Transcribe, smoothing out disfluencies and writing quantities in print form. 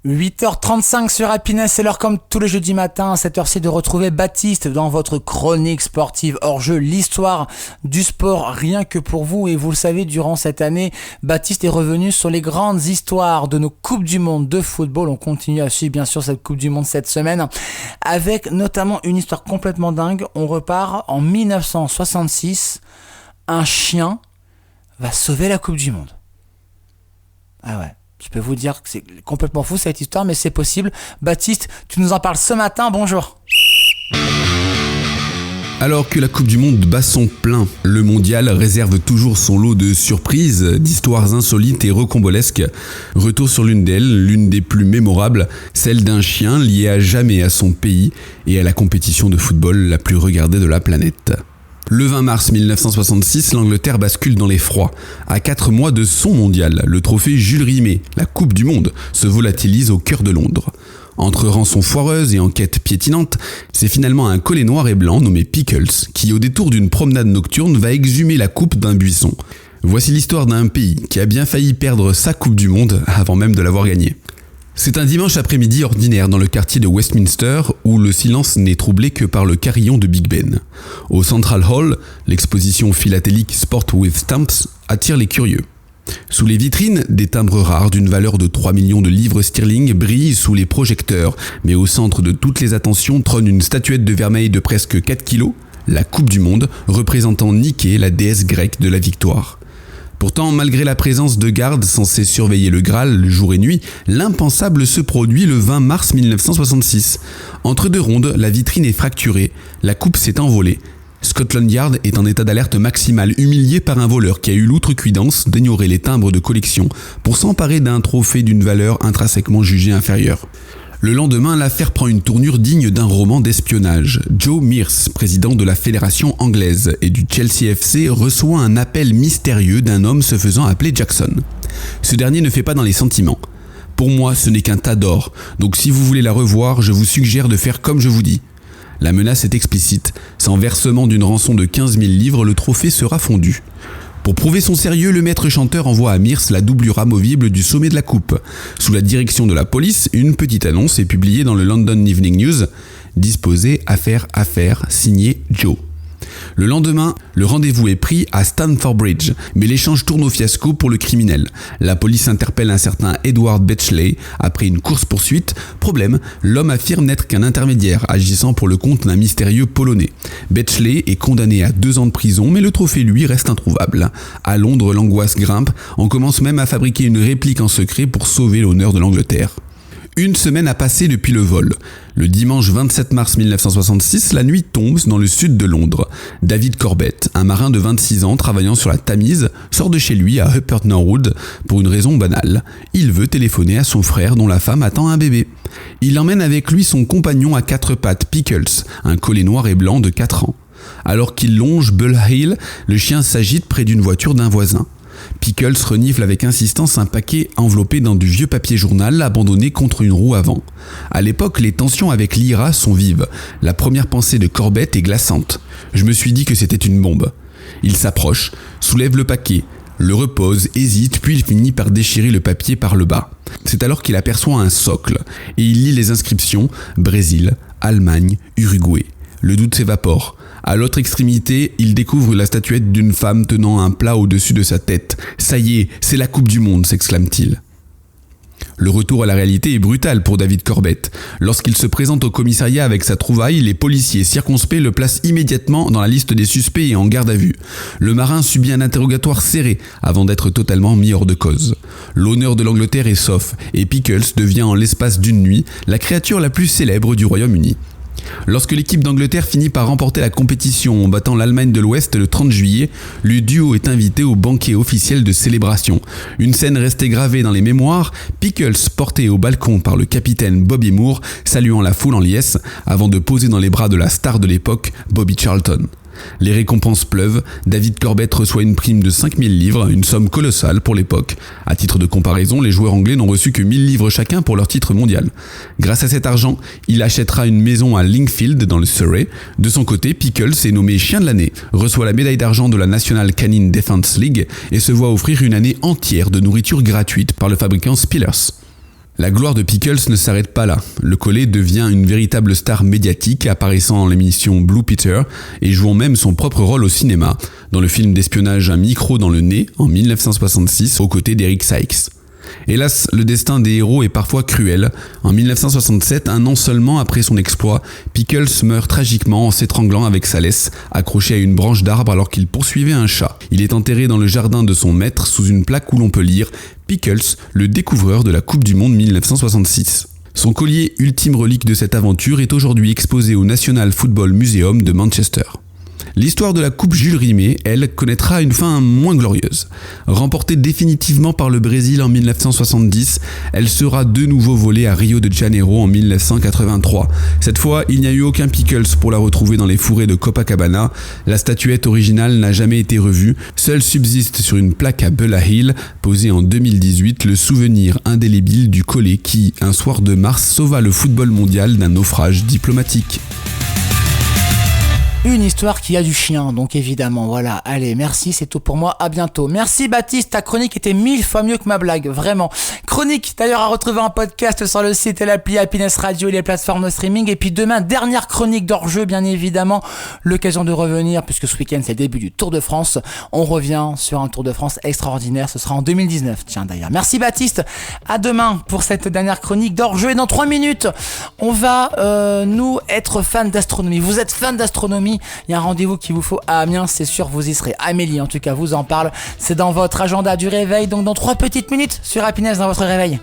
8h35 sur Happiness, c'est l'heure comme tous les jeudis matins, à cette heure-ci de retrouver Baptiste dans votre chronique sportive hors-jeu, l'histoire du sport rien que pour vous. Et vous le savez, durant cette année, Baptiste est revenu sur les grandes histoires de nos Coupes du Monde de football. On continue à suivre bien sûr cette Coupe du Monde cette semaine, avec notamment une histoire complètement dingue. On repart en 1966, un chien va sauver la Coupe du Monde. Ah ouais. Je peux vous dire que c'est complètement fou cette histoire, mais c'est possible. Baptiste, tu nous en parles ce matin, bonjour. Alors que la Coupe du Monde bat son plein, le mondial réserve toujours son lot de surprises, d'histoires insolites et rocambolesques. Retour sur l'une d'elles, l'une des plus mémorables, celle d'un chien lié à jamais à son pays et à la compétition de football la plus regardée de la planète. Le 20 mars 1966, l'Angleterre bascule dans l'effroi. À 4 mois de son mondial, le trophée Jules Rimet, la Coupe du Monde, se volatilise au cœur de Londres. Entre rançons foireuses et enquêtes piétinantes, c'est finalement un collet noir et blanc nommé Pickles qui, au détour d'une promenade nocturne, va exhumer la coupe d'un buisson. Voici l'histoire d'un pays qui a bien failli perdre sa Coupe du Monde avant même de l'avoir gagnée. C'est un dimanche après-midi ordinaire dans le quartier de Westminster où le silence n'est troublé que par le carillon de Big Ben. Au Central Hall, l'exposition philatélique Sport with Stamps attire les curieux. Sous les vitrines, des timbres rares d'une valeur de 3 millions de livres sterling brillent sous les projecteurs, mais au centre de toutes les attentions trône une statuette de vermeil de presque 4 kilos, la Coupe du Monde, représentant Nike, la déesse grecque de la victoire. Pourtant, malgré la présence de gardes censés surveiller le Graal jour et nuit, l'impensable se produit le 20 mars 1966. Entre deux rondes, la vitrine est fracturée, la coupe s'est envolée. Scotland Yard est en état d'alerte maximale, humilié par un voleur qui a eu l'outrecuidance d'ignorer les timbres de collection pour s'emparer d'un trophée d'une valeur intrinsèquement jugée inférieure. Le lendemain, l'affaire prend une tournure digne d'un roman d'espionnage. Joe Mears, président de la Fédération anglaise et du Chelsea FC, reçoit un appel mystérieux d'un homme se faisant appeler Jackson. Ce dernier ne fait pas dans les sentiments. « Pour moi, ce n'est qu'un tas d'or, donc si vous voulez la revoir, je vous suggère de faire comme je vous dis. » La menace est explicite. Sans versement d'une rançon de 15 000 livres, le trophée sera fondu. Pour prouver son sérieux, le maître chanteur envoie à Mears la doublure amovible du sommet de la coupe. Sous la direction de la police, une petite annonce est publiée dans le London Evening News. Disposé à faire affaire, signé Joe. Le lendemain, le rendez-vous est pris à Stamford Bridge, mais l'échange tourne au fiasco pour le criminel. La police interpelle un certain Edward Betchley après une course-poursuite. Problème, l'homme affirme n'être qu'un intermédiaire, agissant pour le compte d'un mystérieux Polonais. Betchley est condamné à 2 ans de prison, mais le trophée, lui, reste introuvable. À Londres, l'angoisse grimpe. On commence même à fabriquer une réplique en secret pour sauver l'honneur de l'Angleterre. Une semaine a passé depuis le vol. Le dimanche 27 mars 1966, la nuit tombe dans le sud de Londres. David Corbett, un marin de 26 ans travaillant sur la Tamise, sort de chez lui à Upper Norwood pour une raison banale. Il veut téléphoner à son frère dont la femme attend un bébé. Il emmène avec lui son compagnon à 4 pattes, Pickles, un collet noir et blanc de 4 ans. Alors qu'il longe Bull Hill, le chien s'agite près d'une voiture d'un voisin. Pickles renifle avec insistance un paquet enveloppé dans du vieux papier journal abandonné contre une roue avant. À l'époque, les tensions avec l'IRA sont vives. La première pensée de Corbett est glaçante. Je me suis dit que c'était une bombe. Il s'approche, soulève le paquet, le repose, hésite, puis il finit par déchirer le papier par le bas. C'est alors qu'il aperçoit un socle, et il lit les inscriptions « Brésil, Allemagne, Uruguay ». Le doute s'évapore. À l'autre extrémité, il découvre la statuette d'une femme tenant un plat au-dessus de sa tête. « Ça y est, c'est la Coupe du Monde !» s'exclame-t-il. Le retour à la réalité est brutal pour David Corbett. Lorsqu'il se présente au commissariat avec sa trouvaille, les policiers circonspects le placent immédiatement dans la liste des suspects et en garde à vue. Le marin subit un interrogatoire serré avant d'être totalement mis hors de cause. L'honneur de l'Angleterre est sauf et Pickles devient en l'espace d'une nuit la créature la plus célèbre du Royaume-Uni. Lorsque l'équipe d'Angleterre finit par remporter la compétition en battant l'Allemagne de l'Ouest le 30 juillet, le duo est invité au banquet officiel de célébration. Une scène restée gravée dans les mémoires, Pickles porté au balcon par le capitaine Bobby Moore, saluant la foule en liesse, avant de poser dans les bras de la star de l'époque, Bobby Charlton. Les récompenses pleuvent, David Corbett reçoit une prime de 5000 livres, une somme colossale pour l'époque. À titre de comparaison, les joueurs anglais n'ont reçu que 1000 livres chacun pour leur titre mondial. Grâce à cet argent, il achètera une maison à Lingfield dans le Surrey. De son côté, Pickles est nommé chien de l'année, reçoit la médaille d'argent de la National Canine Defense League et se voit offrir une année entière de nourriture gratuite par le fabricant Spillers. La gloire de Pickles ne s'arrête pas là. Le Collet devient une véritable star médiatique, apparaissant dans l'émission Blue Peter et jouant même son propre rôle au cinéma, dans le film d'espionnage Un micro dans le nez en 1966 aux côtés d'Eric Sykes. Hélas, le destin des héros est parfois cruel. En 1967, un an seulement après son exploit, Pickles meurt tragiquement en s'étranglant avec sa laisse, accroché à une branche d'arbre alors qu'il poursuivait un chat. Il est enterré dans le jardin de son maître sous une plaque où l'on peut lire « Pickles, le découvreur de la Coupe du Monde 1966 ». Son collier, ultime relique de cette aventure, est aujourd'hui exposé au National Football Museum de Manchester. L'histoire de la Coupe Jules Rimet, elle, connaîtra une fin moins glorieuse. Remportée définitivement par le Brésil en 1970, elle sera de nouveau volée à Rio de Janeiro en 1983. Cette fois, il n'y a eu aucun Pickles pour la retrouver dans les fourrés de Copacabana. La statuette originale n'a jamais été revue. Seul subsiste sur une plaque à Bella Hill, posée en 2018, le souvenir indélébile du Collet qui, un soir de mars, sauva le football mondial d'un naufrage diplomatique. Une histoire qui a du chien, donc évidemment, voilà. Allez, merci, c'est tout pour moi, à bientôt. Merci Baptiste, ta chronique était 1000 fois mieux que ma blague, vraiment. Chronique, d'ailleurs, à retrouver en podcast sur le site et l'appli Happiness Radio et les plateformes de streaming. Et puis demain, dernière chronique d'hors-jeu, bien évidemment. L'occasion de revenir, puisque ce week-end, c'est le début du Tour de France. On revient sur un Tour de France extraordinaire, ce sera en 2019, tiens d'ailleurs. Merci Baptiste, à demain pour cette dernière chronique d'hors-jeu. Et dans 3 minutes, on va, nous, être fans d'astronomie. Vous êtes fans d'astronomie? Il y a un rendez-vous qu'il vous faut à Amiens, c'est sûr, vous y serez. Amélie, en tout cas, vous en parle. C'est dans votre agenda du réveil, donc dans 3 petites minutes sur Happiness dans votre réveil.